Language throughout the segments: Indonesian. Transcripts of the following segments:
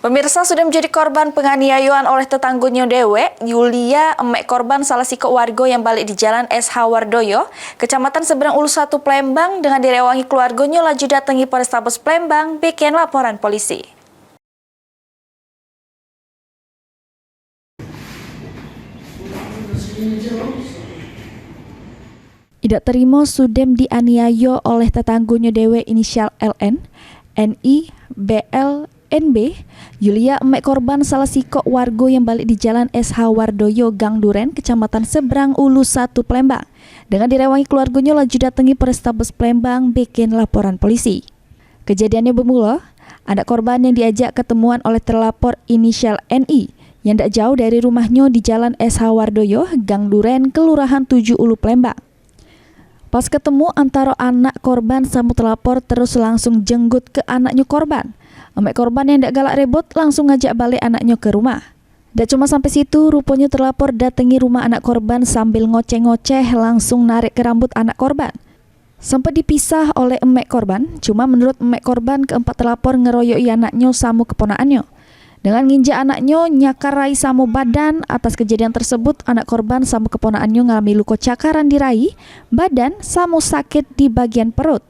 Pemirsa sudah menjadi korban penganiayaan oleh tetanggunya dewek, Yulia, emek korban salah siko warga yang balik di Jalan SH Wardoyo, Kecamatan Seberang Ulu 1 Palembang dengan direwangi keluarganya laju datangi Polrestabes Palembang bikin laporan polisi. Tidak terima Sudem dianiaya oleh tetanggunya dewek inisial LN, NI, BL, NB, Yulia emek korban salah siko warga yang balik di Jalan SH Wardoyo Gang Duren, Kecamatan Seberang Ulu 1 Palembang. Dengan direwangi keluarganya laju datangi Polrestabes Palembang bikin laporan polisi. Kejadiannya bermula, anak korban yang diajak ketemuan oleh terlapor inisial NI yang tidak jauh dari rumahnya di Jalan SH Wardoyo Gang Duren, Kelurahan 7 Ulu Palembang. Pas ketemu antara anak korban sama terlapor terus langsung jenggut ke anaknya korban. Emek korban yang tidak galak rebut langsung ngajak balik anaknya ke rumah. Dan cuma sampai situ, rupanya terlapor datangi rumah anak korban sambil ngoceh-ngoceh langsung narik ke rambut anak korban. Sempat dipisah oleh emek korban, cuma menurut emek korban keempat terlapor ngeroyoi anaknya sama keponakannya. Dengan nginjak anaknya nyakar rai sama badan. Atas kejadian tersebut, anak korban sama keponakannya ngalami luka cakaran di rai, badan sama sakit di bagian perut.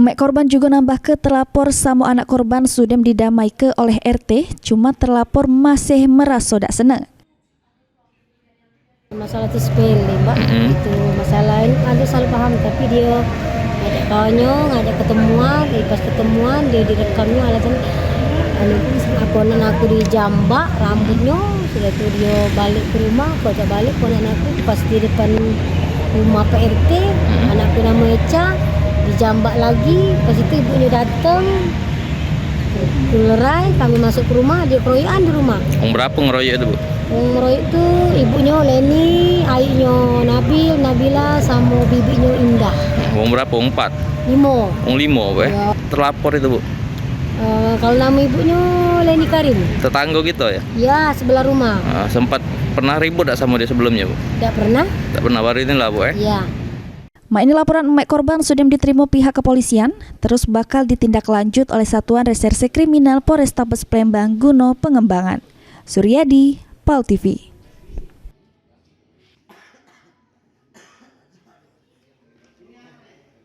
Emek korban juga nambah ke terlapor sama anak korban sudah didamai ke oleh RT, cuma terlapor masih merasa tak senang. Masalah itu sepele, Mbak. Itu masalah ini ada salah paham, tapi dia ngajak kawannya, ngajak ketemuan, pas ketemuan dia direkamnya alasan ponan aku dijambak rambutnya, sudah itu dia balik ke rumah, aku ajak balik ponan aku pas di depan rumah PRT, anakku nama Eca, dijambak lagi, pas itu ibunya datang, kulerai, kami masuk ke rumah, dia keroyokan di rumah. Berapa ngeroyok itu, Bu? Ngeroyok itu ibunya Leni, ayahnya Nabil, Nabila, sama bibinya Indah. Berapa? 4? 5. 5, Pak? Ya. Terlapor itu, Bu? Kalau nama ibunya Leni Karim. Tetangga gitu ya? Ya, sebelah rumah. Sempat pernah ribut tak sama dia sebelumnya, Bu? Tidak pernah. Tak pernah, baru ini lah, Bu, ya? Ya. Ini laporan emek korban sudah diterima pihak kepolisian, terus bakal ditindaklanjut oleh Satuan Reserse Kriminal Polrestabes Palembang guna pengembangan. Suryadi, PAL TV.